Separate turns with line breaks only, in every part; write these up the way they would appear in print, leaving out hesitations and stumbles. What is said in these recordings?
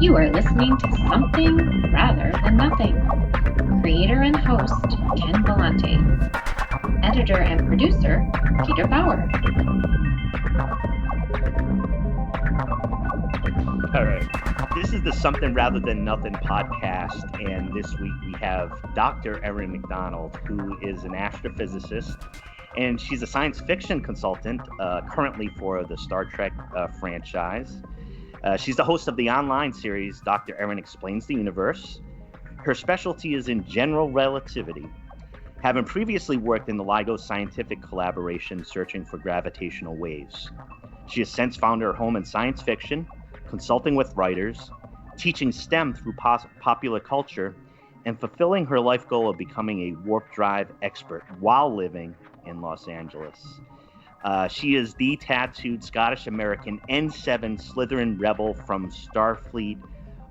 You are listening to Something Rather Than Nothing. Creator and host, Ken Vellante. Editor and producer, Peter Bauer.
All right. This is the Something Rather Than Nothing podcast, and this week we have Dr. Erin Macdonald, who is an astrophysicist, and she's a science fiction consultant currently for the Star Trek franchise. She's the host of the online series Dr. Erin Explains the Universe. Her specialty is in general relativity, having previously worked in the LIGO Scientific Collaboration searching for gravitational waves. She has since found her home in science fiction, consulting with writers, teaching STEM through popular culture, and fulfilling her life goal of becoming a warp drive expert while living in Los Angeles. She is the tattooed Scottish-American N7 Slytherin rebel from Starfleet.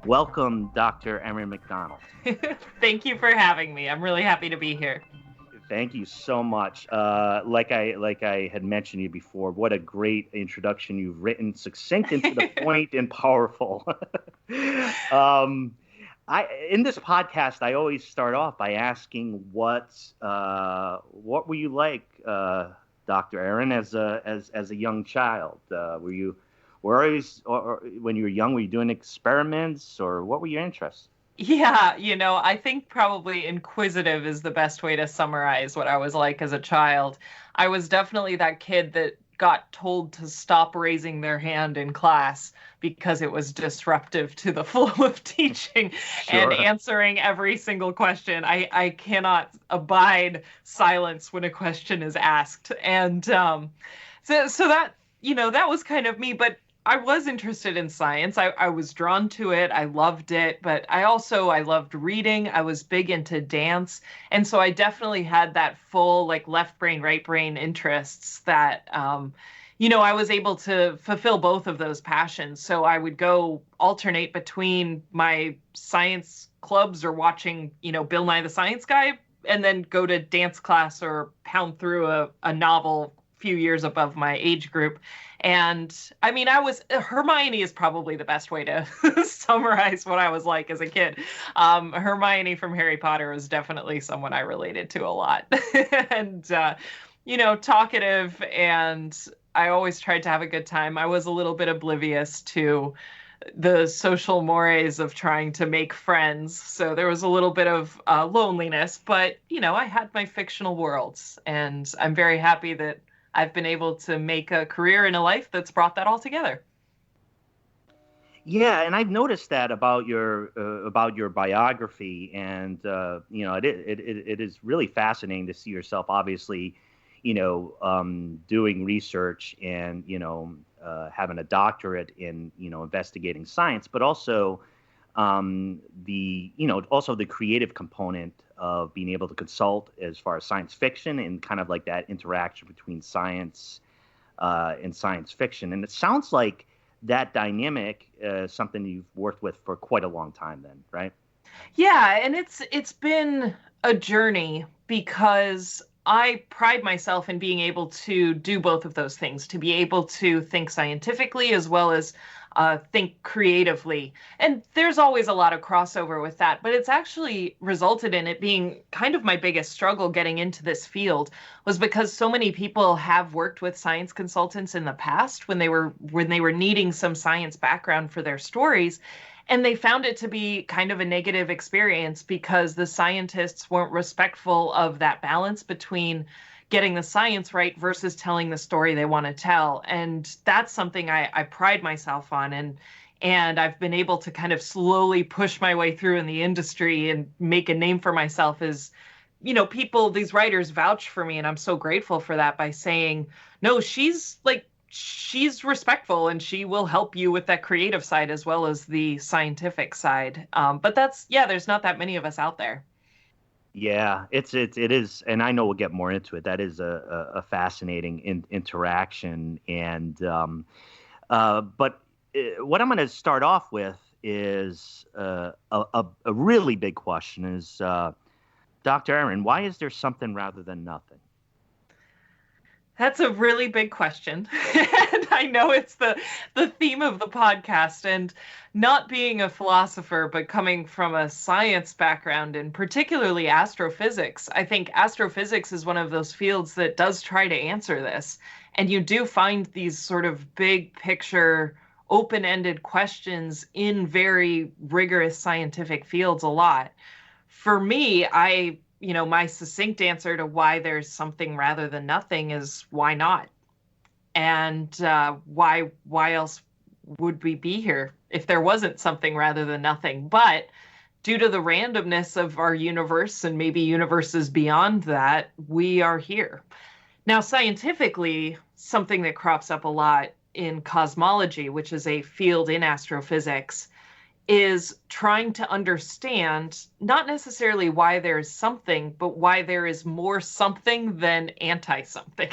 Welcome, Dr. Erin Macdonald.
Thank you for having me. I'm really happy to be here.
Thank you so much. Like I had mentioned to you before, what a great introduction you've written, succinct and to the point and powerful. In this podcast, I always start off by asking what were you like, Dr. Erin, as a young child? Were you or when you were young, were you doing experiments, or what were your interests?
Yeah, I think probably inquisitive is the best way to summarize what I was like as a child. I was definitely that kid that got told to stop raising their hand in class because it was disruptive to the flow of teaching.
Sure.
And answering every single question. I cannot abide silence when a question is asked. And so that, that was kind of me. But I was interested in science. I was drawn to it. I loved it. But I loved reading. I was big into dance. And so I definitely had that full left brain, right brain interests that, I was able to fulfill both of those passions. So I would go alternate between my science clubs or watching, Bill Nye the Science Guy, and then go to dance class or pound through a novel few years above my age group. And I mean, Hermione is probably the best way to summarize what I was like as a kid. Hermione from Harry Potter was definitely someone I related to a lot. And, talkative, and I always tried to have a good time. I was a little bit oblivious to the social mores of trying to make friends. So there was a little bit of loneliness, but, I had my fictional worlds, and I'm very happy that I've been able to make a career in a life that's brought that all together.
Yeah, and I've noticed that about your biography, and it is really fascinating to see yourself, obviously, doing research and having a doctorate in investigating science, but also the creative component of being able to consult as far as science fiction and kind of like that interaction between science and science fiction. And it sounds like that dynamic is something you've worked with for quite a long time then, right?
Yeah, and it's been a journey because I pride myself in being able to do both of those things, to be able to think scientifically as well as think creatively. And there's always a lot of crossover with that, but it's actually resulted in it being kind of my biggest struggle getting into this field, was because so many people have worked with science consultants in the past when they were needing some science background for their stories. And they found it to be kind of a negative experience because the scientists weren't respectful of that balance between getting the science right versus telling the story they want to tell. And that's something I pride myself on. And I've been able to kind of slowly push my way through in the industry and make a name for myself as, these writers vouch for me. And I'm so grateful for that by saying, no, she's respectful and she will help you with that creative side as well as the scientific side. But there's not that many of us out there.
Yeah, it is, and I know we'll get more into it. That is a fascinating interaction, and but what I'm going to start off with is a really big question: Dr. Erin, why is there something rather than nothing?
That's a really big question. And I know it's the theme of the podcast. And not being a philosopher, but coming from a science background, and particularly astrophysics, I think astrophysics is one of those fields that does try to answer this. And you do find these sort of big picture, open-ended questions in very rigorous scientific fields a lot. For me, my succinct answer to why there's something rather than nothing is why not? And why else would we be here if there wasn't something rather than nothing? But due to the randomness of our universe and maybe universes beyond that, we are here. Now, scientifically, something that crops up a lot in cosmology, which is a field in astrophysics, is trying to understand not necessarily why there's something, but why there is more something than anti-something.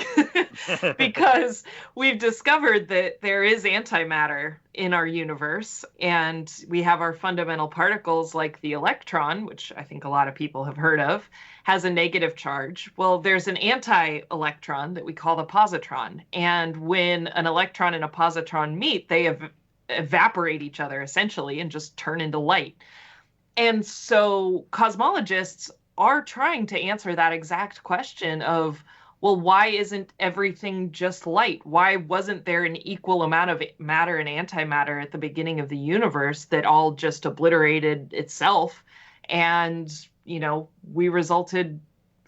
Because we've discovered that there is antimatter in our universe, and we have our fundamental particles like the electron, which I think a lot of people have heard of, has a negative charge. Well, there's an anti-electron that we call the positron. And when an electron and a positron meet, they evaporate each other essentially and just turn into light. And so cosmologists are trying to answer that exact question of, well, why isn't everything just light? Why wasn't there an equal amount of matter and antimatter at the beginning of the universe that all just obliterated itself? And, we resulted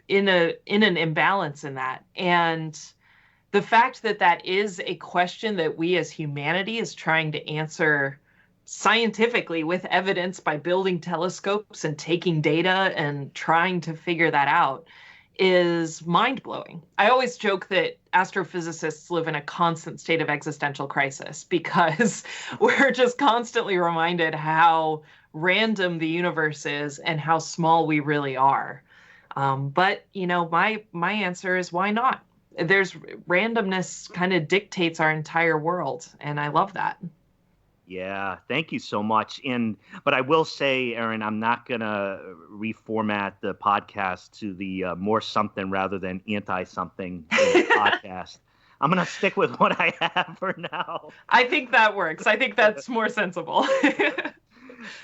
in an imbalance in that. And the fact that that is a question that we as humanity is trying to answer scientifically with evidence by building telescopes and taking data and trying to figure that out is mind-blowing. I always joke that astrophysicists live in a constant state of existential crisis because we're just constantly reminded how random the universe is and how small we really are. But my answer is why not? There's randomness kind of dictates our entire world, and I love that.
Yeah, thank you so much. But I will say, Erin, I'm not gonna reformat the podcast to the more something rather than anti-something podcast. I'm gonna stick with what I have for now.
I think that works. I think that's more sensible.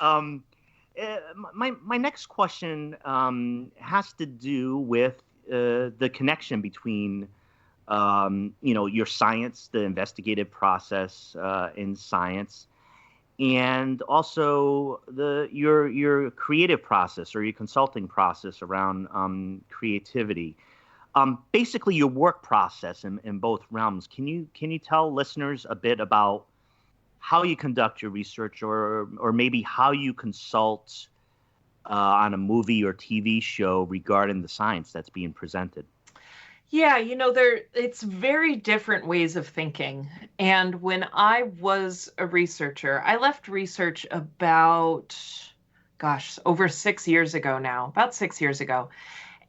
My next question has to do with the connection between your science, the investigative process in science, and also your creative process or your consulting process around creativity. Basically, your work process in both realms. Can you tell listeners a bit about how you conduct your research, or maybe how you consult on a movie or TV show regarding the science that's being presented?
Yeah, it's very different ways of thinking. And when I was a researcher, I left research about, over 6 years ago now, about 6 years ago.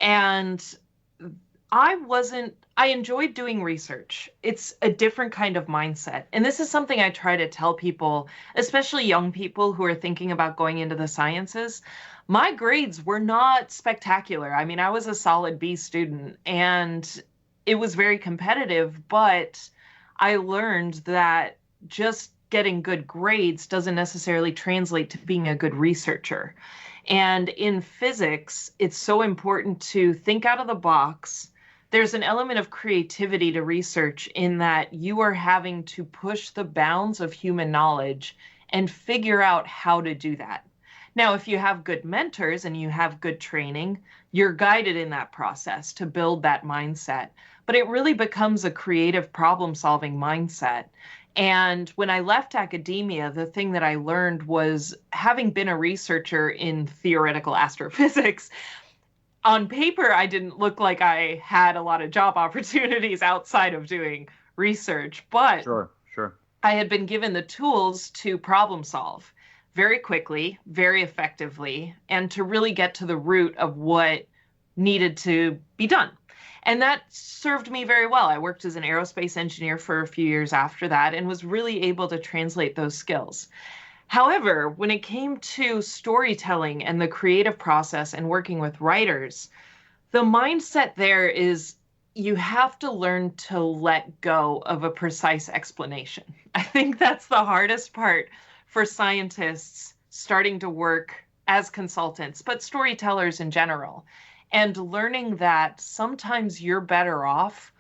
And I enjoyed doing research. It's a different kind of mindset. And this is something I try to tell people, especially young people who are thinking about going into the sciences. My grades were not spectacular. I mean, I was a solid B student and it was very competitive, but I learned that just getting good grades doesn't necessarily translate to being a good researcher. And in physics, it's so important to think out of the box. There's an element of creativity to research in that you are having to push the bounds of human knowledge and figure out how to do that. Now, if you have good mentors and you have good training, you're guided in that process to build that mindset. But it really becomes a creative problem-solving mindset. And when I left academia, the thing that I learned was, having been a researcher in theoretical astrophysics, on paper, I didn't look like I had a lot of job opportunities outside of doing research, but
Sure.
I had been given the tools to problem solve very quickly, very effectively, and to really get to the root of what needed to be done. And that served me very well. I worked as an aerospace engineer for a few years after that and was really able to translate those skills. However, when it came to storytelling and the creative process and working with writers, the mindset there is, you have to learn to let go of a precise explanation. I think that's the hardest part for scientists starting to work as consultants, but storytellers in general. And learning that sometimes you're better off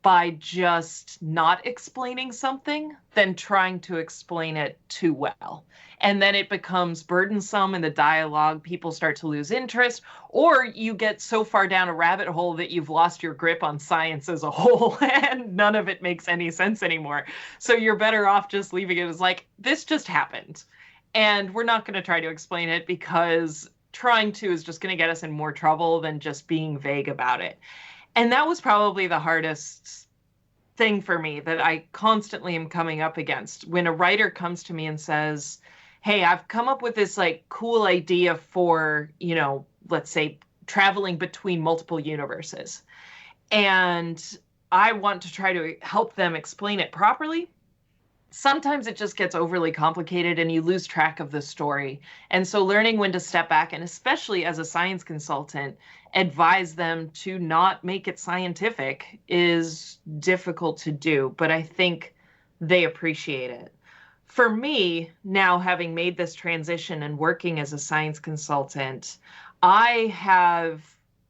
by just not explaining something than trying to explain it too well. And then it becomes burdensome in the dialogue. People start to lose interest, or you get so far down a rabbit hole that you've lost your grip on science as a whole and none of it makes any sense anymore. So you're better off just leaving it as like, this just happened. And we're not going to try to explain it because trying to is just going to get us in more trouble than just being vague about it. And that was probably the hardest thing for me that I constantly am coming up against. When a writer comes to me and says, hey, I've come up with this like cool idea for, let's say traveling between multiple universes. And I want to try to help them explain it properly. Sometimes it just gets overly complicated and you lose track of the story. And so learning when to step back, and especially as a science consultant, advise them to not make it scientific is difficult to do, but I think they appreciate it. For me, now having made this transition and working as a science consultant, I have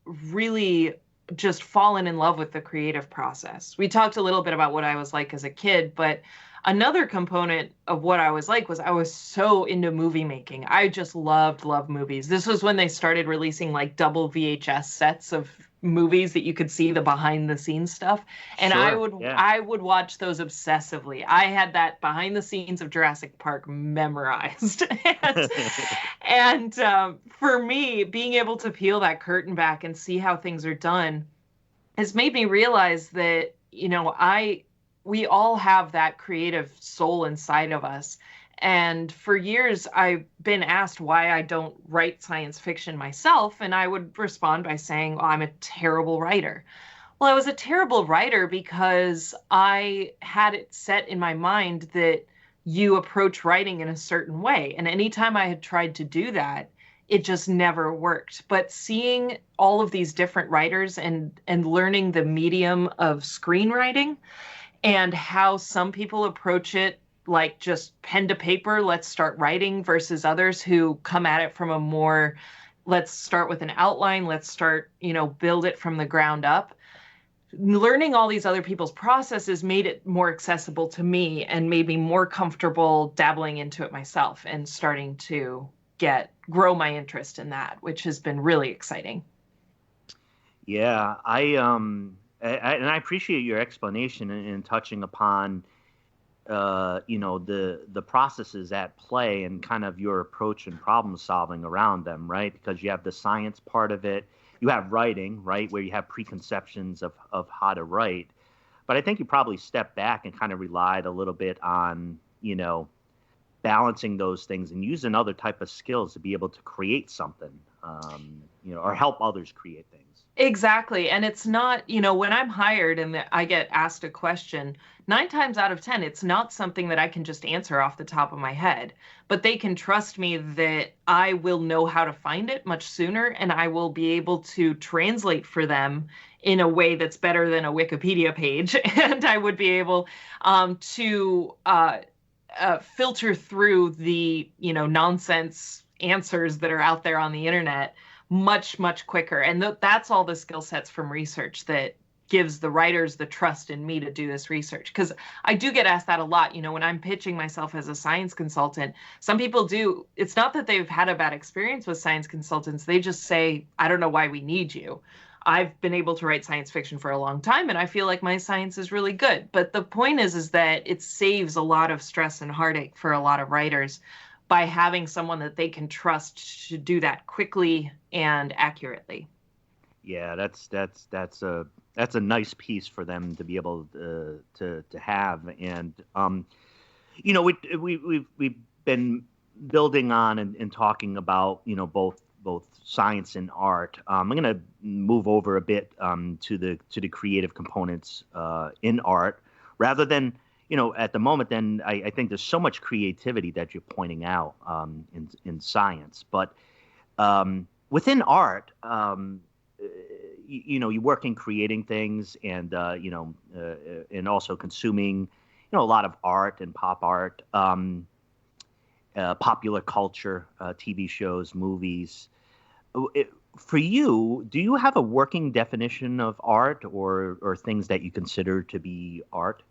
really just fallen in love with the creative process. We talked a little bit about what I was like as a kid, but another component of what I was like was I was so into movie making. I just loved movies. This was when they started releasing like double VHS sets of movies that you could see the behind the scenes stuff. And
Sure,
I would watch those obsessively. I had that behind the scenes of Jurassic Park memorized. and for me, being able to peel that curtain back and see how things are done has made me realize that, we all have that creative soul inside of us. And for years, I've been asked why I don't write science fiction myself. And I would respond by saying, I'm a terrible writer. Well, I was a terrible writer because I had it set in my mind that you approach writing in a certain way. And anytime I had tried to do that, it just never worked. But seeing all of these different writers and learning the medium of screenwriting, and how some people approach it like just pen to paper, let's start writing, versus others who come at it from a more, let's start with an outline, let's start, build it from the ground up. Learning all these other people's processes made it more accessible to me and made me more comfortable dabbling into it myself and starting to grow my interest in that, which has been really exciting.
Yeah, and I appreciate your explanation in touching upon, the processes at play and kind of your approach and problem solving around them, right? Because you have the science part of it, you have writing, right, where you have preconceptions of how to write. But I think you probably stepped back and kind of relied a little bit on, balancing those things and using other type of skills to be able to create something, or help others create things.
Exactly. And it's not, when I'm hired and I get asked a question, 9 times out of 10, it's not something that I can just answer off the top of my head, but they can trust me that I will know how to find it much sooner and I will be able to translate for them in a way that's better than a Wikipedia page. And I would be able to filter through the, nonsense answers that are out there on the internet much, much quicker. And that's all the skill sets from research that gives the writers the trust in me to do this research. Because I do get asked that a lot, when I'm pitching myself as a science consultant. Some people do. It's not that they've had a bad experience with science consultants. They just say, I don't know why we need you. I've been able to write science fiction for a long time, and I feel like my science is really good. But the point is that it saves a lot of stress and heartache for a lot of writers by having someone that they can trust to do that quickly and accurately.
Yeah, that's a nice piece for them to be able to have. And we've been building on and talking about both science and art. I'm going to move over a bit to the creative components in art, rather than at the moment. Then I think there's so much creativity that you're pointing out in science, but within art, you work in creating things and and also consuming a lot of art and pop art, popular culture, TV shows, movies. For you, do you have a working definition of art or things that you consider to be art?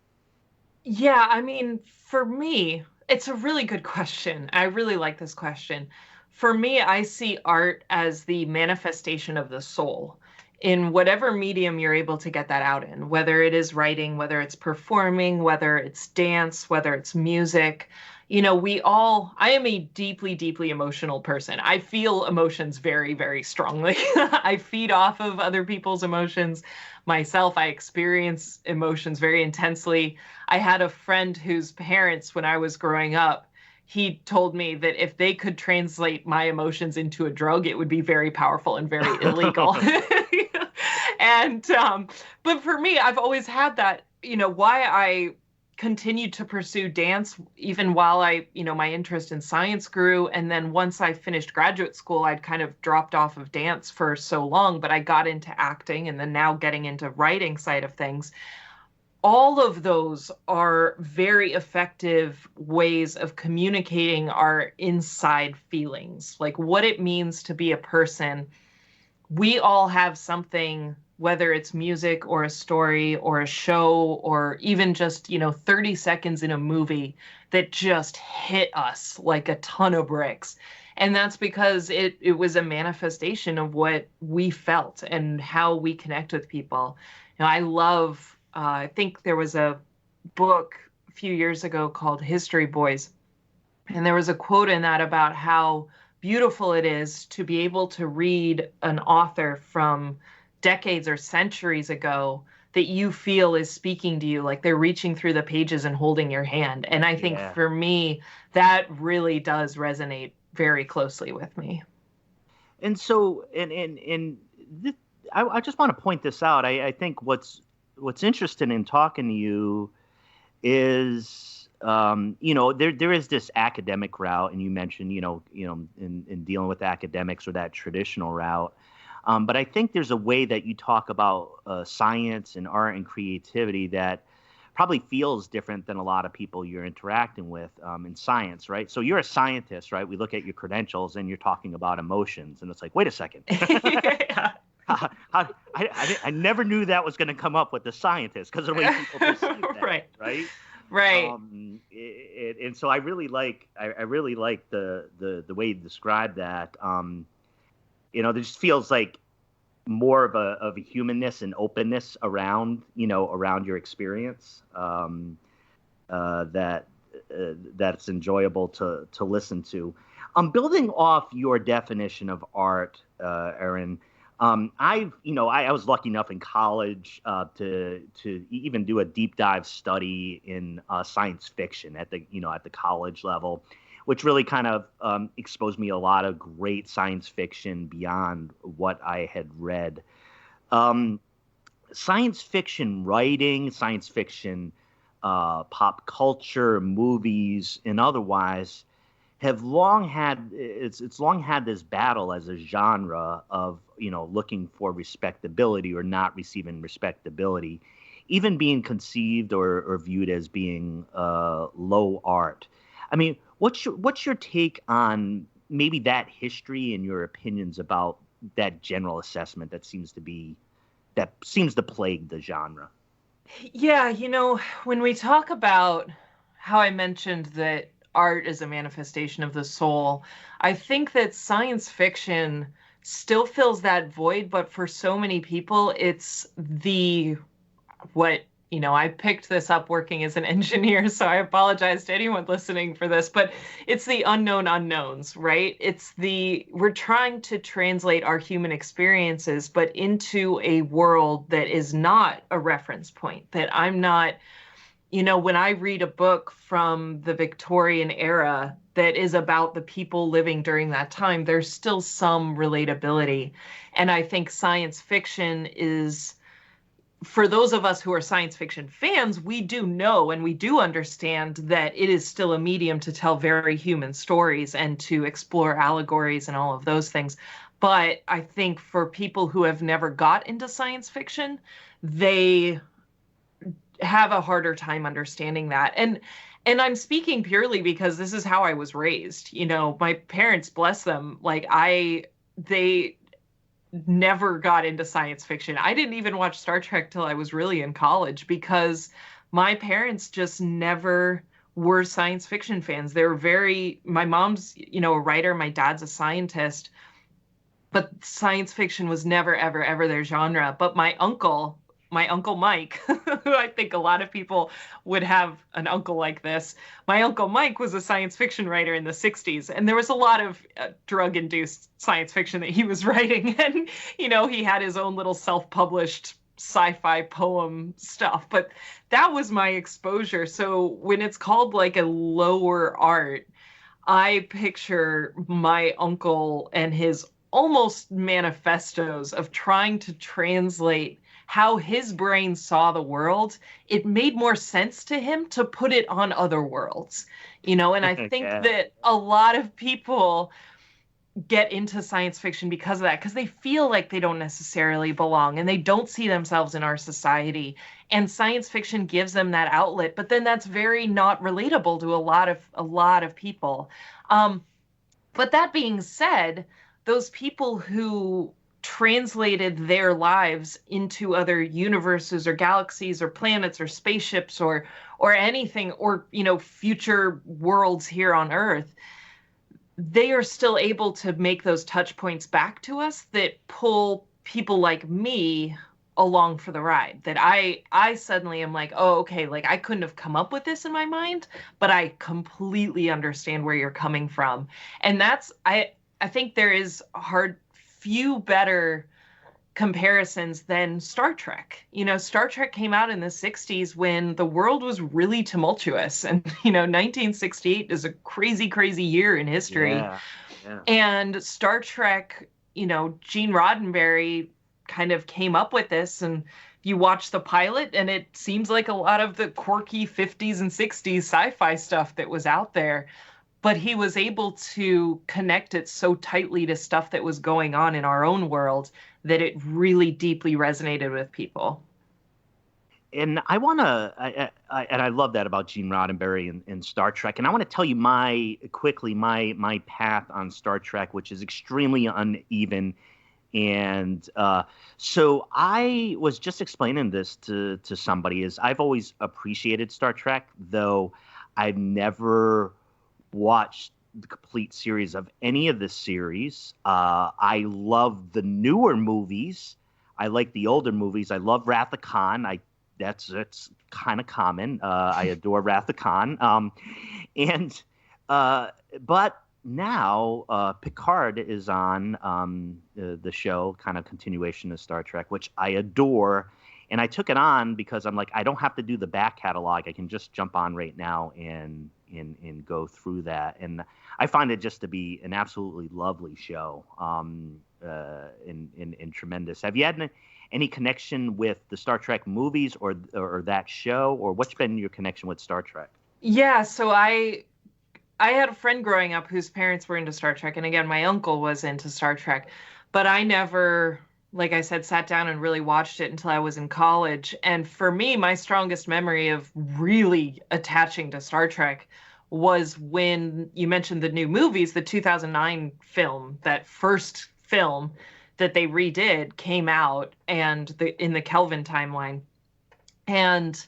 Yeah, I mean, for me, it's a really good question. I really like this question. For me, I see art as the manifestation of the soul in whatever medium you're able to get that out in, whether it is writing, whether it's performing, whether it's dance, whether it's music. I am a deeply, deeply emotional person. I feel emotions very, very strongly. I feed off of other people's emotions. Myself, I experience emotions very intensely. I had a friend whose parents, when I was growing up, he told me that if they could translate my emotions into a drug, it would be very powerful and very illegal. And, but for me, I've always had that, why I continued to pursue dance, even while my interest in science grew. And then once I finished graduate school, I'd kind of dropped off of dance for so long, but I got into acting and then now getting into writing side of things. All of those are very effective ways of communicating our inside feelings, like what it means to be a person. We all have something, whether it's music or a story or a show or even just, 30 seconds in a movie that just hit us like a ton of bricks. And that's because it was a manifestation of what we felt and how we connect with people. I love, I think there was a book a few years ago called History Boys. And there was a quote in that about how beautiful it is to be able to read an author from decades or centuries ago that you feel is speaking to you, like they're reaching through the pages and holding your hand. And I think for me, that really does resonate very closely with me.
And so, I just want to point this out. I think what's interesting in talking to you is, there is this academic route, and you mentioned, in dealing with academics or that traditional route. But I think there's a way that you talk about science and art and creativity that probably feels different than a lot of people you're interacting with in science, right? So you're a scientist, right? We look at your credentials and you're talking about emotions, and it's like, wait a second.
Yeah.
I never knew that was going to come up with the scientist because of the way people perceive that, right?
Right.
And so I really like the way you describe that. There just feels like more of a humanness and openness around your experience that's enjoyable to listen to. Building off your definition of art, Erin. I was lucky enough in college to even do a deep dive study in science fiction at the college level, which really kind of exposed me a lot of great science fiction beyond what I had read. Science fiction writing, science fiction pop culture, movies, and otherwise have long had this battle as a genre of looking for respectability or not receiving respectability, even being conceived or viewed as being low art. I mean, what's your take on maybe that history and your opinions about that general assessment that seems to plague the genre?
Yeah, when we talk about how I mentioned that art is a manifestation of the soul, I think that science fiction still fills that void, but for so many people, it's I picked this up working as an engineer, so I apologize to anyone listening for this, but it's the unknown unknowns, right? We're trying to translate our human experiences, but into a world that is not a reference point, that I'm not, when I read a book from the Victorian era that is about the people living during that time, there's still some relatability. And I think science fiction is, for those of us who are science fiction fans, we do know and we do understand that it is still a medium to tell very human stories and to explore allegories and all of those things. But I think for people who have never got into science fiction, they have a harder time understanding that. And I'm speaking purely because this is how I was raised. You know, my parents, bless them, like they never got into science fiction. I didn't even watch Star Trek till I was really in college because my parents just never were science fiction fans. They were my mom's, you know, a writer, my dad's a scientist, but science fiction was never, ever, ever their genre. But my uncle Mike, who I think a lot of people would have an uncle like this. My Uncle Mike was a science fiction writer in the 60s, and there was a lot of drug-induced science fiction that he was writing. And, you know, he had his own little self-published sci-fi poem stuff, but that was my exposure. So when it's called like a lower art, I picture my uncle and his almost manifestos of trying to translate how his brain saw the world. It made more sense to him to put it on other worlds, you know, and I think that a lot of people get into science fiction because of that, because they feel like they don't necessarily belong and they don't see themselves in our society. And science fiction gives them that outlet, but then that's very not relatable to a lot of people. But that being said, those people who translated their lives into other universes or galaxies or planets or spaceships or anything, or, you know, future worlds here on Earth, they are still able to make those touch points back to us that pull people like me along for the ride. That I suddenly am like, oh, okay, like I couldn't have come up with this in my mind, but I completely understand where you're coming from. And that's, I think there is few better comparisons than Star Trek. You know, Star Trek came out in the 60s when the world was really tumultuous. And, you know, 1968 is a crazy, crazy year in history. Yeah. And Star Trek, you know, Gene Roddenberry kind of came up with this. And you watch the pilot and it seems like a lot of the quirky 50s and 60s sci-fi stuff that was out there. But he was able to connect it so tightly to stuff that was going on in our own world that it really deeply resonated with people.
And I want to, and I love that about Gene Roddenberry and Star Trek. And I want to tell you my path on Star Trek, which is extremely uneven. And so I was just explaining this to somebody, is I've always appreciated Star Trek, though I've never watched the complete series of any of the series. I love the newer movies. I like the older movies. I love Wrath of Khan. That's kind of common. I adore Wrath of Khan. But now Picard is on the show, kind of continuation of Star Trek, which I adore. And I took it on because I'm like, I don't have to do the back catalog. I can just jump on right now and go through that. And I find it just to be an absolutely lovely show, and tremendous. Have you had any connection with the Star Trek movies or that show, or what's been your connection with Star Trek?
Yeah, so I had a friend growing up whose parents were into Star Trek, and again, my uncle was into Star Trek, but I never, like I said, sat down and really watched it until I was in college. And for me, my strongest memory of really attaching to Star Trek was when you mentioned the new movies. The 2009 film, that first film that they redid, came out, and in the Kelvin timeline. And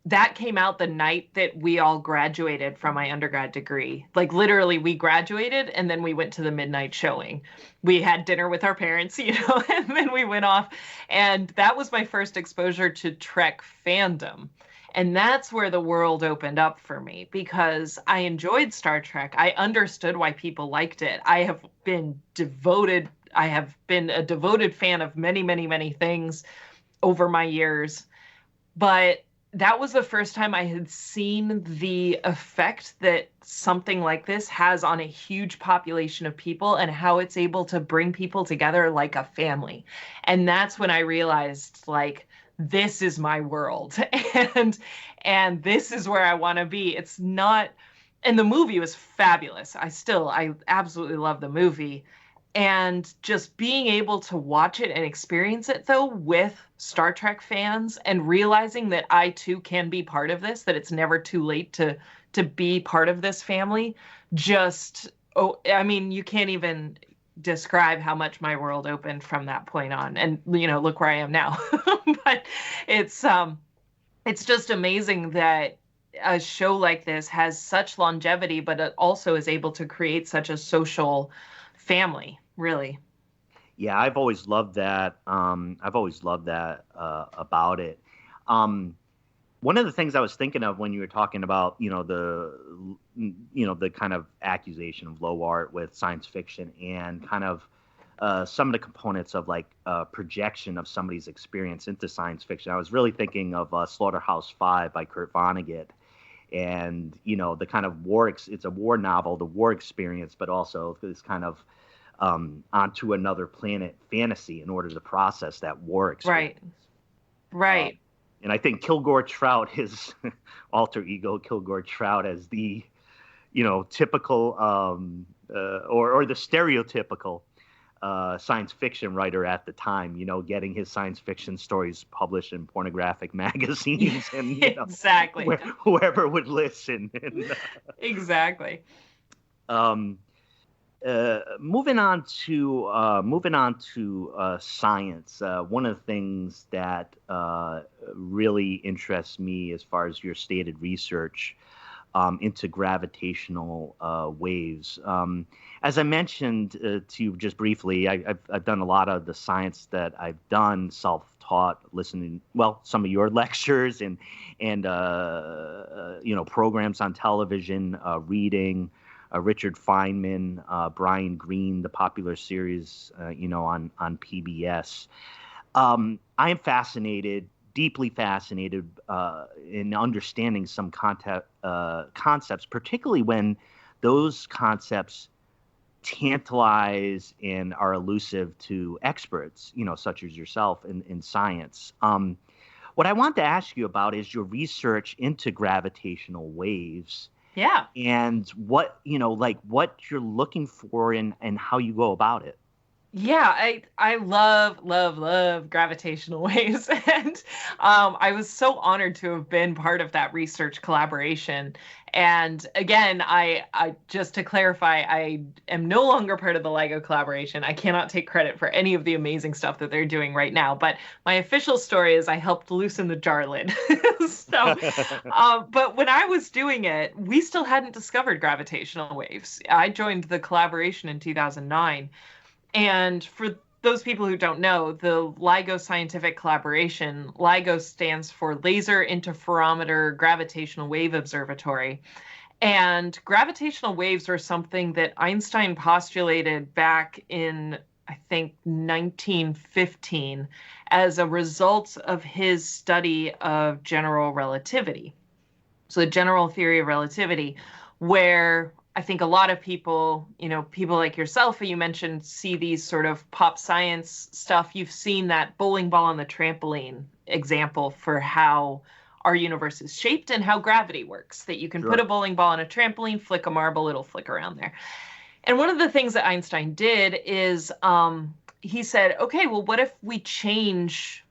that came out the night that we all graduated from my undergrad degree. Like literally we graduated and then we went to the midnight showing. We had dinner with our parents, you know, and then we went off. And that was my first exposure to Trek fandom. And that's where the world opened up for me, because I enjoyed Star Trek. I understood why people liked it. I have been a devoted fan of many, many, many things over my years. But that was the first time I had seen the effect that something like this has on a huge population of people and how it's able to bring people together like a family. And that's when I realized, like, this is my world and this is where I want to be. It's not, and the movie was fabulous. I absolutely love the movie. And just being able to watch it and experience it, though, with Star Trek fans, and realizing that I too can be part of this, that it's never too late to be part of this family. Just, oh, I mean, you can't even describe how much my world opened from that point on. And, you know, look where I am now. But it's just amazing that a show like this has such longevity, but it also is able to create such a social family, really.
Yeah, I've always loved that. About it. One of the things I was thinking of when you were talking about, the kind of accusation of low art with science fiction, and kind of some of the components of like projection of somebody's experience into science fiction. I was really thinking of Slaughterhouse-Five by Kurt Vonnegut, and the kind of it's a war novel, the war experience, but also this kind of onto another planet fantasy in order to process that war experience.
Right.
And I think Kilgore Trout, his alter ego, Kilgore Trout, as the, typical or the stereotypical science fiction writer at the time, getting his science fiction stories published in pornographic magazines, and
exactly
whoever would listen.
Exactly.
Moving on to science. One of the things that really interests me, as far as your stated research into gravitational waves. As I mentioned to you just briefly, I've done a lot of the science that I've done self-taught, listening, some of your lectures and programs on television, reading. Richard Feynman, Brian Greene, the popular series, on PBS. I am fascinated, deeply fascinated in understanding some concepts, particularly when those concepts tantalize and are elusive to experts, such as yourself in science. What I want to ask you about is your research into gravitational waves.
Yeah.
And what, what you're looking for and how you go about it.
Yeah, I love gravitational waves. And I was so honored to have been part of that research collaboration. And again, I just to clarify, I am no longer part of the LIGO collaboration. I cannot take credit for any of the amazing stuff that they're doing right now. But my official story is I helped loosen the jar lid. So, but when I was doing it, we still hadn't discovered gravitational waves. I joined the collaboration in 2009. And for those people who don't know, the LIGO Scientific Collaboration, LIGO stands for Laser Interferometer Gravitational Wave Observatory. And gravitational waves are something that Einstein postulated back in, I think, 1915 as a result of his study of general relativity. So the general theory of relativity, where I think a lot of people, people like yourself, who you mentioned, see these sort of pop science stuff. You've seen that bowling ball on the trampoline example for how our universe is shaped and how gravity works, that you can put a bowling ball on a trampoline, flick a marble, it'll flick around there. And one of the things that Einstein did is he said, okay, well, what if we change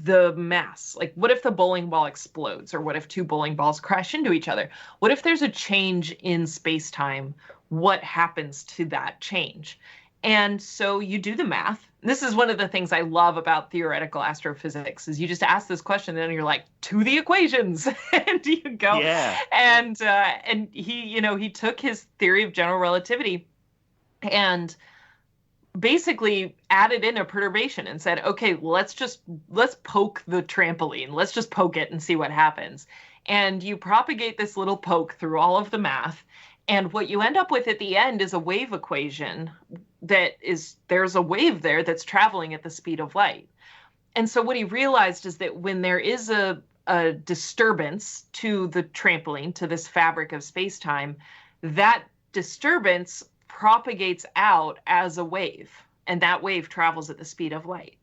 the mass? Like, what if the bowling ball explodes, or what if two bowling balls crash into each other? What if there's a change in space-time? What happens to that change? And so you do the math. This is one of the things I love about theoretical astrophysics, is you just ask this question and then you're like, to the equations, and you go.
Yeah.
And he took his theory of general relativity and basically added in a perturbation and said, okay, let's poke the trampoline. Let's just poke it and see what happens. And you propagate this little poke through all of the math. And what you end up with at the end is a wave equation there's a wave there that's traveling at the speed of light. And so what he realized is that when there is a disturbance to the trampoline, to this fabric of space-time, that disturbance propagates out as a wave, and that wave travels at the speed of light.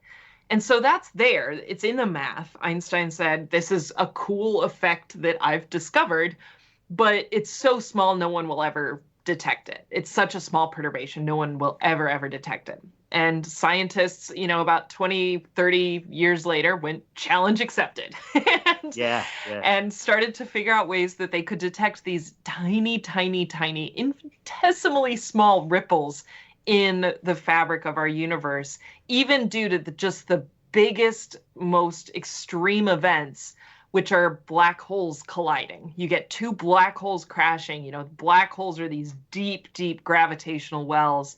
And so that's there. It's in the math. Einstein said, this is a cool effect that I've discovered, but it's so small no one will ever detect it. It's such a small perturbation. No one will ever detect it. And scientists, about 20, 30 years later went challenge accepted and started to figure out ways that they could detect these tiny, infinitesimally small ripples in the fabric of our universe, even due to just the biggest, most extreme events, which are black holes colliding. You get two black holes crashing. Black holes are these deep gravitational wells,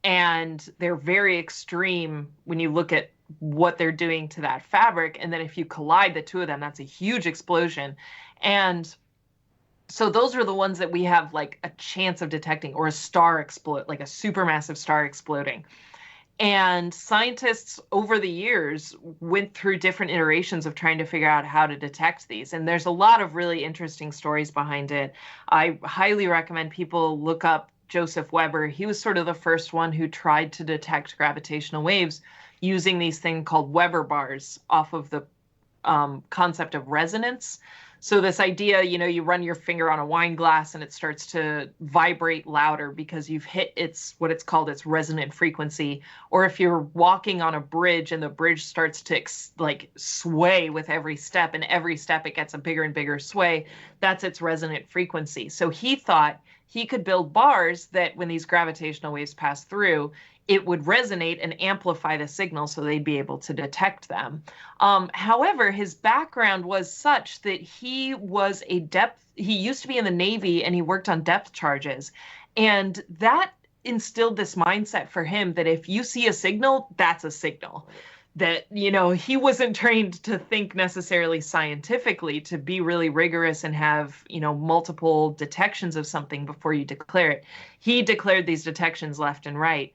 and they're very extreme when you look at what they're doing to that fabric. And then if you collide the two of them, that's a huge explosion. And so those are the ones that we have like a chance of detecting, or a star explode, like a supermassive star exploding. And scientists over the years went through different iterations of trying to figure out how to detect these. And there's a lot of really interesting stories behind it. I highly recommend people look up Joseph Weber. He was sort of the first one who tried to detect gravitational waves using these things called Weber bars off of the concept of resonance. So this idea, you run your finger on a wine glass and it starts to vibrate louder because you've hit its resonant frequency. Or if you're walking on a bridge and the bridge starts to sway with every step, and every step it gets a bigger and bigger sway, that's its resonant frequency. So he thought he could build bars that when these gravitational waves pass through, it would resonate and amplify the signal so they'd be able to detect them. However, his background was such that he used to be in the Navy and he worked on depth charges. And that instilled this mindset for him that if you see a signal, that's a signal. That, he wasn't trained to think necessarily scientifically, to be really rigorous and have, multiple detections of something before you declare it. He declared these detections left and right.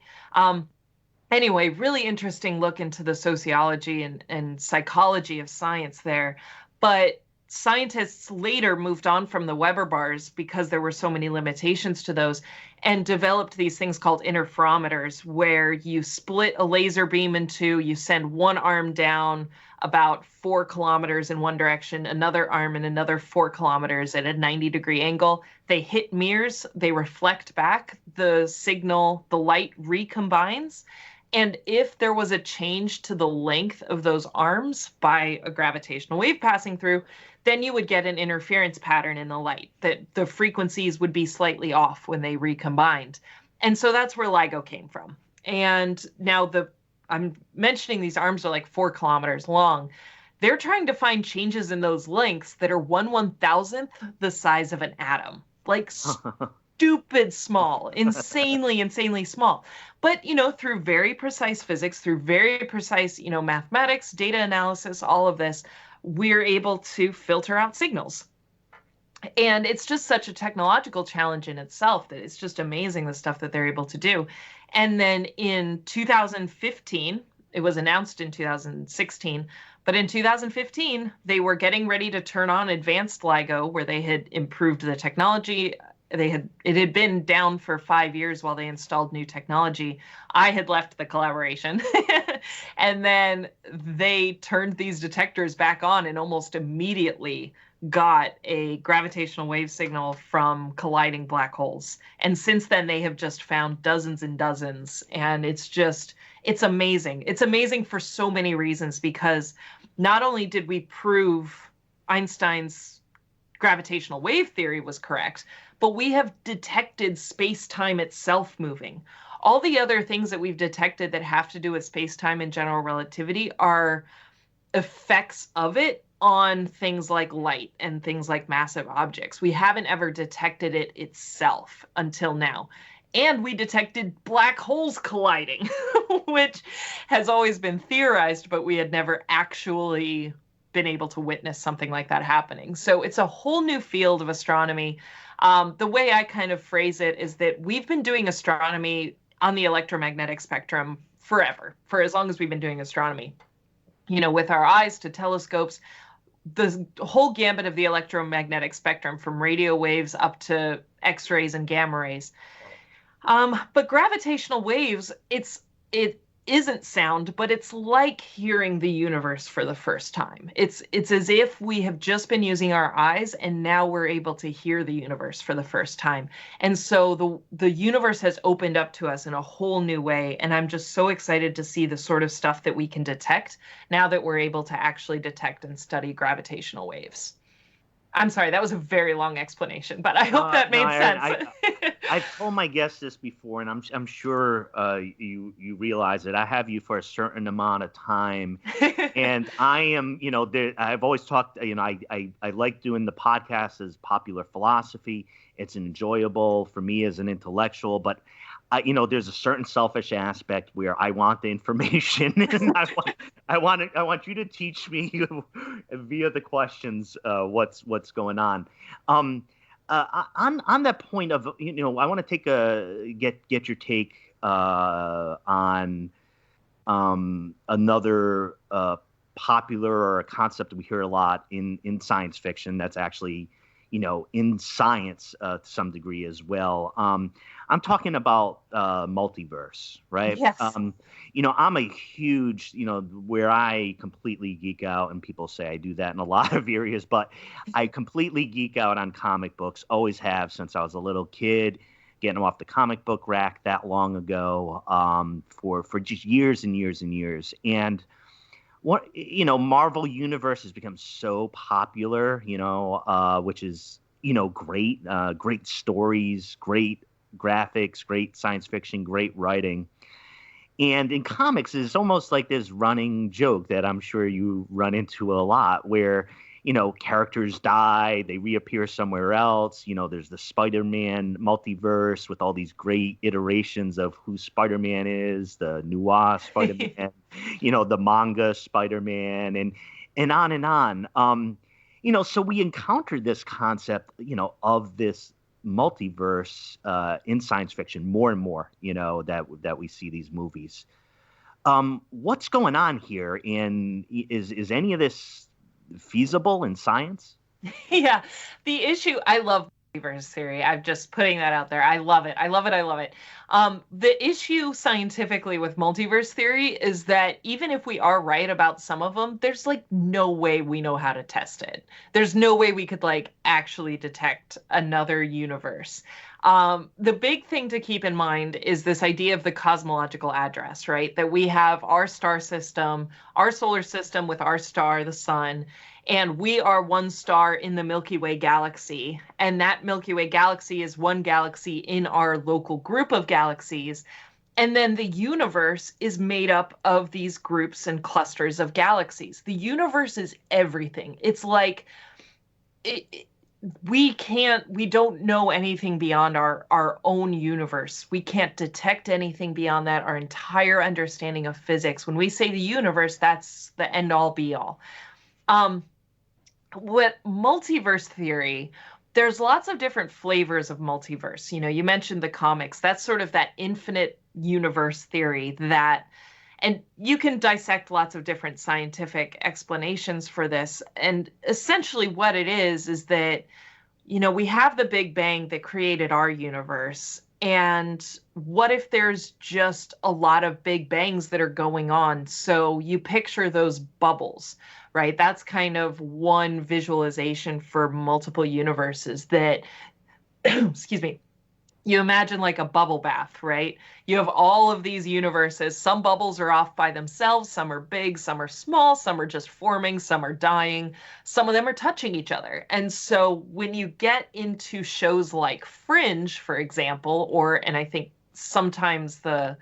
Anyway, really interesting look into the sociology and psychology of science there. But scientists later moved on from the Weber bars because there were so many limitations to those, and developed these things called interferometers, where you split a laser beam in two, you send one arm down about 4 kilometers in one direction, another arm in another 4 kilometers at a 90-degree angle. They hit mirrors, they reflect back, the signal, the light recombines. And if there was a change to the length of those arms by a gravitational wave passing through, then you would get an interference pattern in the light, that the frequencies would be slightly off when they recombined. And so that's where LIGO came from. And now I'm mentioning these arms are like 4 kilometers long. They're trying to find changes in those lengths that are 1/1000th the size of an atom. Like stupid small, insanely small. But, through very precise physics, through very precise, mathematics, data analysis, all of this, we're able to filter out signals. And it's just such a technological challenge in itself that it's just amazing the stuff that they're able to do. And then in 2015, it was announced in 2016, but in 2015, they were getting ready to turn on advanced LIGO, where they had improved the technology. It had been down for 5 years while they installed new technology. I had left the collaboration and then they turned these detectors back on and almost immediately got a gravitational wave signal from colliding black holes. And since then they have just found dozens and dozens, and it's amazing. It's amazing for so many reasons, because not only did we prove Einstein's gravitational wave theory was correct, but we have detected space-time itself moving. All the other things that we've detected that have to do with space-time and general relativity are effects of it on things like light and things like massive objects. We haven't ever detected it itself until now. And we detected black holes colliding, which has always been theorized, but we had never actually been able to witness something like that happening. So it's a whole new field of astronomy. The way I kind of phrase it is that we've been doing astronomy on the electromagnetic spectrum forever, for as long as we've been doing astronomy. With our eyes to telescopes, the whole gambit of the electromagnetic spectrum, from radio waves up to X-rays and gamma rays. But gravitational waves, isn't sound, but it's like hearing the universe for the first time. It's as if we have just been using our eyes and now we're able to hear the universe for the first time. And so the universe has opened up to us in a whole new way. And I'm just so excited to see the sort of stuff that we can detect now that we're able to actually detect and study gravitational waves. I'm sorry, that was a very long explanation, but I hope that made sense.
I've told my guests this before, and I'm sure you realize it. I have you for a certain amount of time, and I am, I've always talked, I like doing the podcast as popular philosophy. It's enjoyable for me as an intellectual, but there's a certain selfish aspect where I want the information, and I want you to teach me via the questions what's going on. On that point of I want to get your take on another popular or a concept that we hear a lot in science fiction that's actually in science to some degree as well. I'm talking about multiverse, right?
Yes.
I'm a huge, where I completely geek out, and people say I do that in a lot of areas, but I completely geek out on comic books, always have since I was a little kid, getting them off the comic book rack that long ago, for just years and years and years. And what Marvel Universe has become so popular, which is great, great stories, great graphics, great science fiction, great writing. And in comics, it's almost like this running joke that I'm sure you run into a lot, where characters die, they reappear somewhere else. There's the Spider-Man multiverse with all these great iterations of who Spider-Man is, the noir Spider-Man, the manga Spider-Man, and on and on. So we encountered this concept, of this multiverse in science fiction more and more, that we see these movies. What's going on here? And is any of this feasible in science?
Yeah, the issue, I love multiverse theory. I'm just putting that out there. I love it. I love it. I love it. The issue scientifically with multiverse theory is that even if we are right about some of them, there's like no way we know how to test it. There's no way we could actually detect another universe. The big thing to keep in mind is this idea of the cosmological address, right? That we have our star system, our solar system with our star, the sun, and we are one star in the Milky Way galaxy. And that Milky Way galaxy is one galaxy in our local group of galaxies. And then the universe is made up of these groups and clusters of galaxies. The universe is everything. It's like we don't know anything beyond our own universe. We can't detect anything beyond that. Our entire understanding of physics, when we say the universe, that's the end all be all. With multiverse theory, there's lots of different flavors of multiverse. You mentioned the comics. That's sort of that infinite universe theory and you can dissect lots of different scientific explanations for this. And essentially what it is that, we have the Big Bang that created our universe. And what if there's just a lot of Big Bangs that are going on? So you picture those bubbles, right? That's kind of one visualization for multiple universes that, excuse me, you imagine like a bubble bath, right? You have all of these universes. Some bubbles are off by themselves. Some are big, some are small, some are just forming, some are dying. Some of them are touching each other. And so when you get into shows like Fringe, for example, and I think sometimes the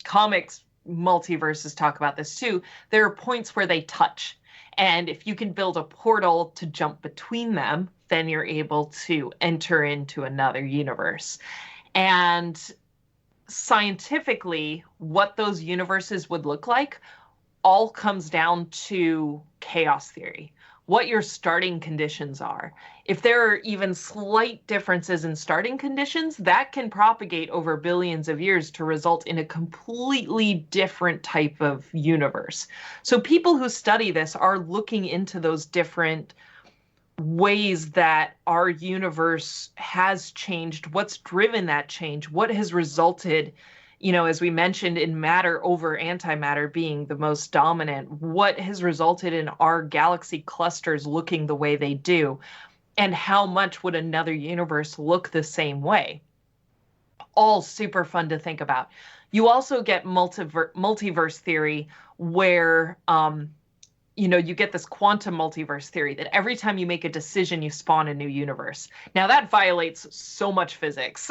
comics multiverses talk about this too, there are points where they touch. And if you can build a portal to jump between them, then you're able to enter into another universe. And scientifically, what those universes would look like all comes down to chaos theory, what your starting conditions are. If there are even slight differences in starting conditions, that can propagate over billions of years to result in a completely different type of universe. So people who study this are looking into those different ways that our universe has changed, what's driven that change, what has resulted as we mentioned, in matter over antimatter being the most dominant, what has resulted in our galaxy clusters looking the way they do, and how much would another universe look the same way? All super fun to think about. You also get multiverse theory where you get this quantum multiverse theory that every time you make a decision, you spawn a new universe. Now that violates so much physics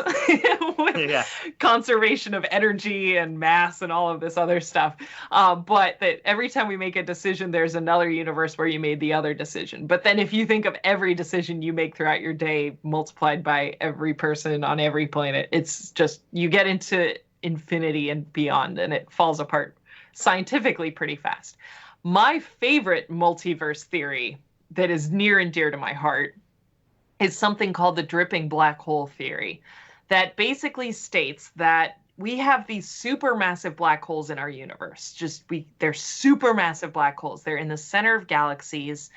with conservation of energy and mass and all of this other stuff. But that every time we make a decision, there's another universe where you made the other decision. But then if you think of every decision you make throughout your day multiplied by every person on every planet, it's just, you get into infinity and beyond, and it falls apart scientifically pretty fast. My favorite multiverse theory that is near and dear to my heart is something called the dripping black hole theory, that basically states that we have these supermassive black holes in our universe. They're supermassive black holes. They're in the center of galaxies,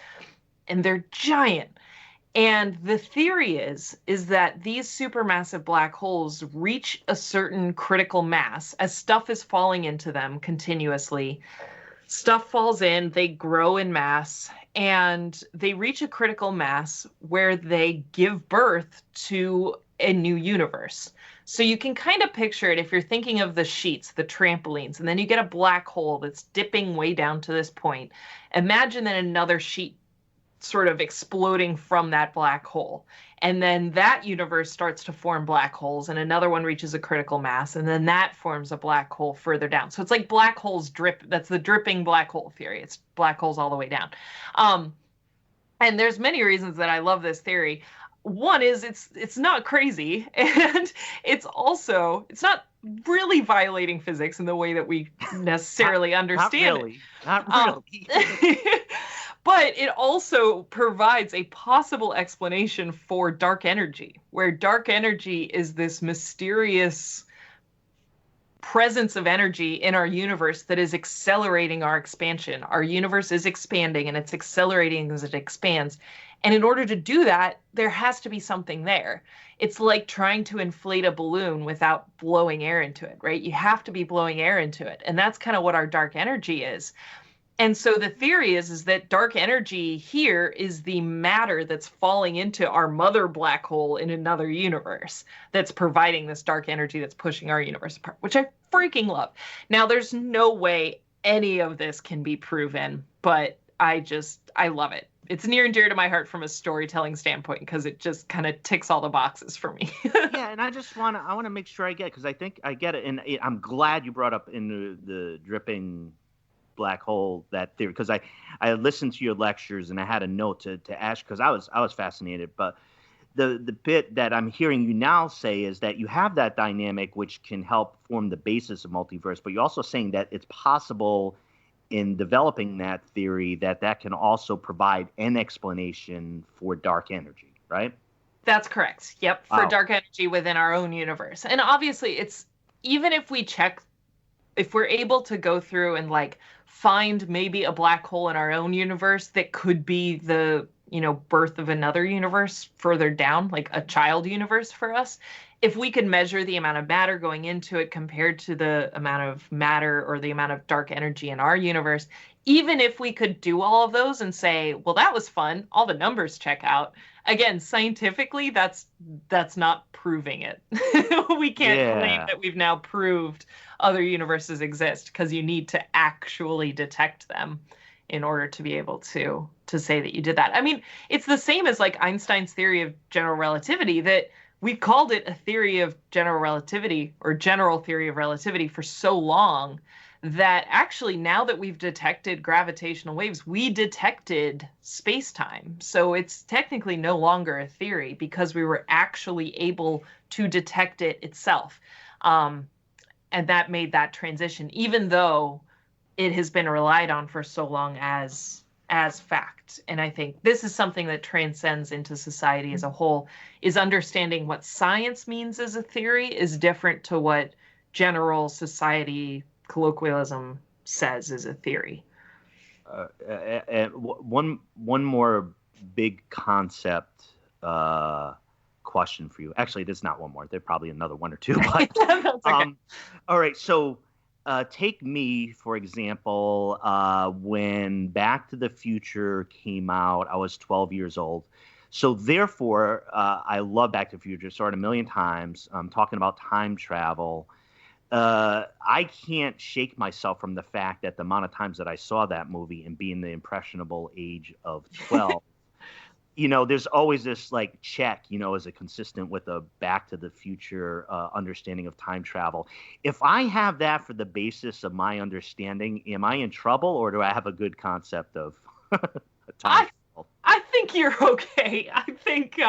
and they're giant. And the theory is that these supermassive black holes reach a certain critical mass as stuff is falling into them continuously. Stuff falls in, they grow in mass, and they reach a critical mass where they give birth to a new universe. So you can kind of picture it if you're thinking of the sheets, the trampolines, and then you get a black hole that's dipping way down to this point. Imagine then another sheet sort of exploding from that black hole. And then that universe starts to form black holes, and another one reaches a critical mass, and then that forms a black hole further down. So it's like black holes drip. That's the dripping black hole theory. It's black holes all the way down. And there's many reasons that I love this theory. One is it's not crazy, and it's not really violating physics in the way that we necessarily understand it.
Not really.
But it also provides a possible explanation for dark energy, where dark energy is this mysterious presence of energy in our universe that is accelerating our expansion. Our universe is expanding, and it's accelerating as it expands. And in order to do that, there has to be something there. It's like trying to inflate a balloon without blowing air into it, right? You have to be blowing air into it. And that's kind of what our dark energy is. And so the theory is that dark energy here is the matter that's falling into our mother black hole in another universe that's providing this dark energy that's pushing our universe apart, which I freaking love. Now, there's no way any of this can be proven, but I love it. It's near and dear to my heart from a storytelling standpoint because it just kind of ticks all the boxes for me.
Yeah, and I want to make sure I get it, because I think I get it. And I'm glad you brought up in the dripping black hole, that theory, because I listened to your lectures and I had a note to ask, because I was fascinated. But the bit that I'm hearing you now say is that you have that dynamic which can help form the basis of multiverse, but you're also saying that it's possible in developing that theory that can also provide an explanation for dark energy, right?
That's correct. Yep, for dark energy within our own universe. And obviously it's, even if we're able to go through and find maybe a black hole in our own universe that could be the, birth of another universe further down, like a child universe for us, if we could measure the amount of matter going into it compared to the amount of matter or the amount of dark energy in our universe, even if we could do all of those and say, well, that was fun, all the numbers check out. Again, scientifically, that's not proving it. We can't claim that we've now proved other universes exist, because you need to actually detect them in order to be able to say that you did that. I mean, it's the same as Einstein's theory of general relativity, that we've called it a theory of general relativity or general theory of relativity for so long that actually now that we've detected gravitational waves, we detected space-time. So it's technically no longer a theory because we were actually able to detect it itself. And that made that transition, even though it has been relied on for so long as fact. And I think this is something that transcends into society as a whole, is understanding what science means as a theory is different to what general society colloquialism says is a theory.
And one more big concept question for you. Actually, there's not one more. There's probably another one or two. But
That's okay.
all right. So take me, for example, when Back to the Future came out, I was 12 years old. So therefore, I love Back to the Future. Saw it a million times. I'm talking about time travel. I can't shake myself from the fact that the amount of times that I saw that movie and being the impressionable age of 12, there's always this like check, is it consistent with a Back to the Future understanding of time travel? If I have that for the basis of my understanding, am I in trouble, or do I have a good concept of time travel?
I think you're okay. I think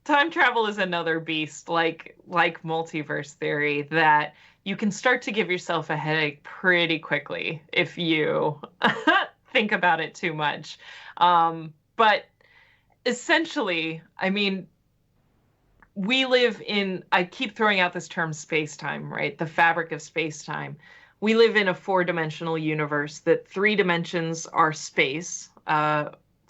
time travel is another beast, like multiverse theory, that you can start to give yourself a headache pretty quickly if you think about it too much. But essentially, I mean, we live in, I keep throwing out this term space-time, right? The fabric of space-time. We live in a 4-dimensional universe that 3 dimensions are space,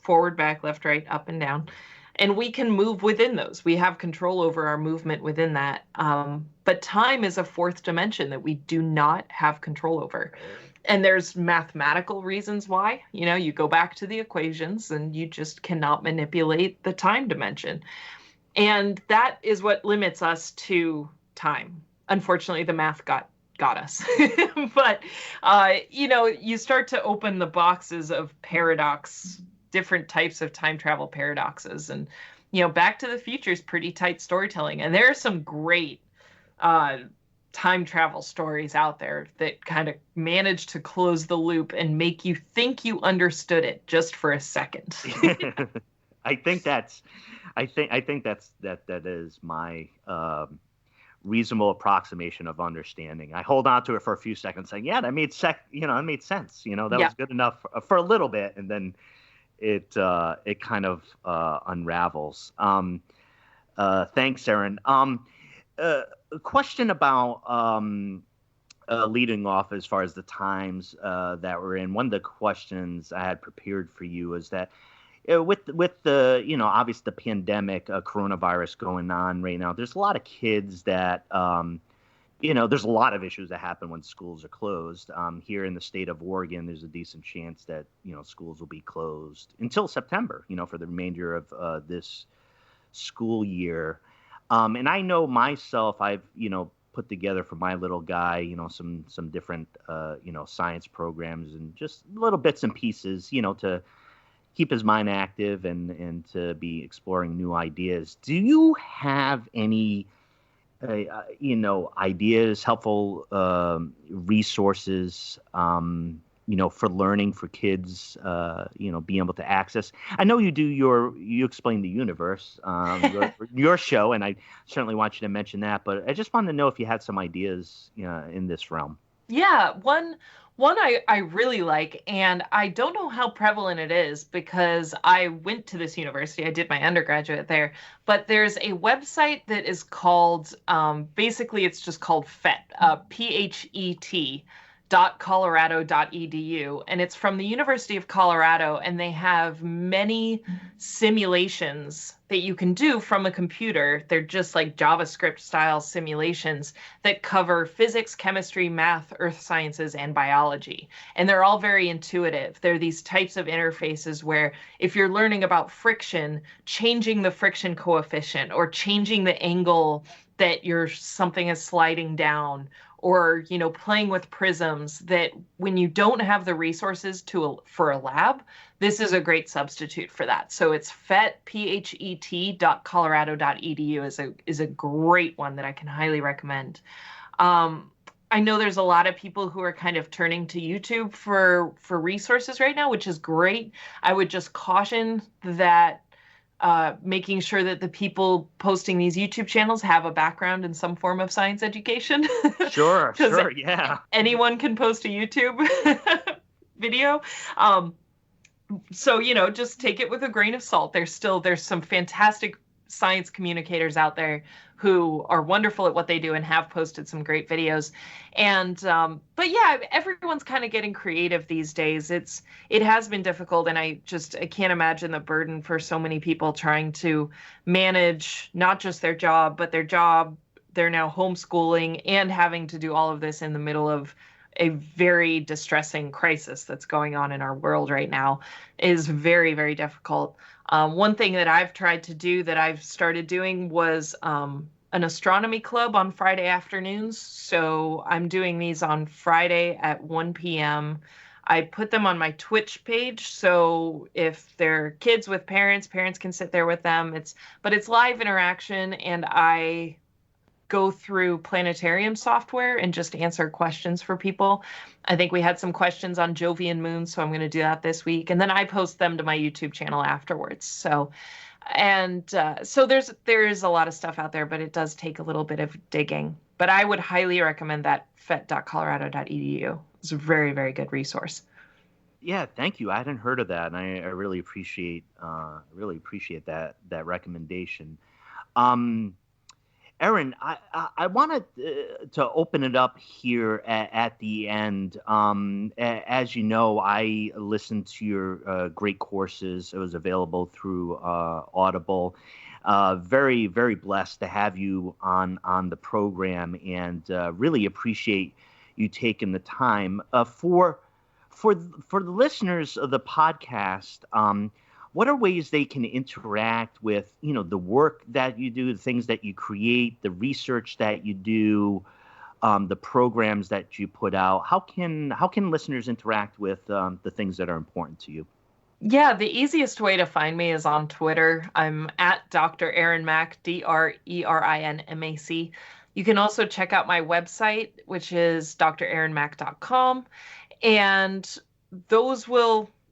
forward, back, left, right, up, and down. And we can move within those. We have control over our movement within that. But time is a 4th dimension that we do not have control over. And there's mathematical reasons why. You go back to the equations and you just cannot manipulate the time dimension. And that is what limits us to time. Unfortunately, the math got us. But, you start to open the boxes of paradox, different types of time travel paradoxes. And, Back to the Future is pretty tight storytelling. And there are some great time travel stories out there that kind of manage to close the loop and make you think you understood it just for a second.
I think that is my reasonable approximation of understanding. I hold on to it for a few seconds, saying, "Yeah, that made it made sense. That was good enough for a little bit," and then it kind of unravels. Thanks, Erin. A question about leading off as far as the times that we're in. One of the questions I had prepared for you is that with the obviously the pandemic, coronavirus going on right now, there's a lot of kids that there's a lot of issues that happen when schools are closed. Here in the state of Oregon, there's a decent chance that schools will be closed until September, for the remainder of this school year. And I know myself, I've, put together for my little guy, some different, science programs and just little bits and pieces, to keep his mind active and to be exploring new ideas. Do you have any, ideas, helpful resources, for learning for kids, being able to access? I know you do you explain the universe, your show, and I certainly want you to mention that, but I just wanted to know if you had some ideas, in this realm.
Yeah, one I really like, and I don't know how prevalent it is because I went to this university. I did my undergraduate there, but there's a website that is called, basically it's just called PHET, PHET. .colorado.edu, and it's from the University of Colorado, and they have many simulations that you can do from a computer. They're just like JavaScript style simulations that cover physics, chemistry, math, earth sciences, and biology. And they're all very intuitive. They're these types of interfaces where if you're learning about friction, changing the friction coefficient or changing the angle that something is sliding down, or playing with prisms, that when you don't have the resources for a lab, this is a great substitute for that. So it's phet.colorado.edu is a great one that I can highly recommend. I know there's a lot of people who are kind of turning to YouTube for resources right now, which is great. I would just caution that making sure that the people posting these YouTube channels have a background in some form of science education.
Sure, yeah.
Anyone can post a YouTube video. So, just take it with a grain of salt. There's some fantastic science communicators out there who are wonderful at what they do and have posted some great videos. And but yeah, everyone's kind of getting creative these days. It has been difficult, and I can't imagine the burden for so many people trying to manage not just their job, but their job. They're now homeschooling and having to do all of this in the middle of a very distressing crisis that's going on in our world right now is very, very difficult. One thing that I've tried to do that I've started doing was an astronomy club on Friday afternoons. So I'm doing these on Friday at 1 p.m. I put them on my Twitch page. So if they're kids with parents can sit there with them. But it's live interaction, and I go through planetarium software and just answer questions for people. I think we had some questions on Jovian moons, so I'm going to do that this week. And then I post them to my YouTube channel afterwards. So there's a lot of stuff out there, but it does take a little bit of digging. But I would highly recommend that fet.colorado.edu. It's a very, very good resource.
Yeah, thank you. I hadn't heard of that, and I really appreciate that recommendation. Erin, I wanted to open it up here at the end. As you know, I listened to your great courses. It was available through Audible. Very, very blessed to have you on the program, and really appreciate you taking the time. For the listeners of the podcast, what are ways they can interact with, the work that you do, the things that you create, the research that you do, the programs that you put out? How can listeners interact with the things that are important to you?
Yeah, the easiest way to find me is on Twitter. I'm at Dr. Erin Mac, DRERINMAC. You can also check out my website, which is drerinmac.com. And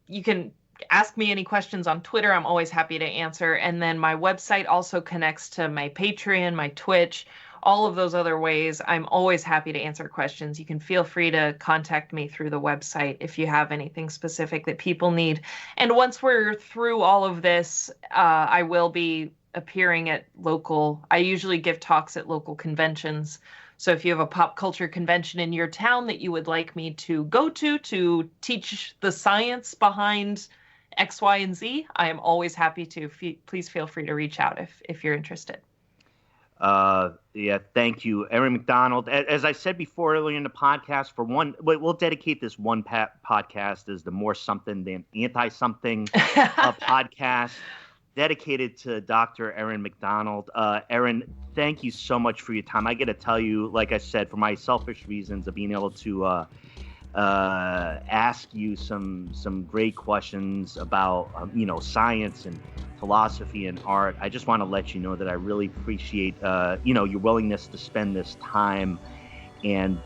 you can ask me any questions on Twitter. I'm always happy to answer. And then my website also connects to my Patreon, my Twitch, all of those other ways. I'm always happy to answer questions. You can feel free to contact me through the website if you have anything specific that people need. And once we're through all of this, I will be appearing at I usually give talks at local conventions. So if you have a pop culture convention in your town that you would like me to go to teach the science behind X, Y, and Z, I am always happy to. Please feel free to reach out if you're interested.
Yeah, thank you, Erin Macdonald. As I said before earlier in the podcast, we'll dedicate this one podcast as the more something than anti-something podcast dedicated to Dr. Erin Macdonald. Erin, thank you so much for your time. I got to tell you, like I said, for my selfish reasons of being able to ask you some great questions about science and philosophy and art. I just want to let you know that I really appreciate your willingness to spend this time, and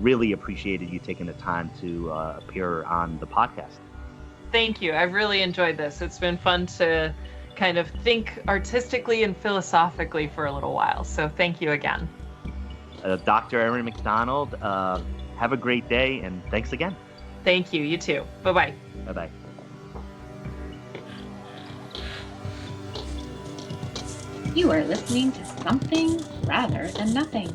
really appreciated you taking the time to appear on the podcast.
Thank you. I've really enjoyed this. It's been fun to kind of think artistically and philosophically for a little while. So thank you again.
Dr. Erin Macdonald, have a great day, and thanks again.
Thank you. You too. Bye-bye.
Bye-bye.
You are listening to Something Rather Than Nothing.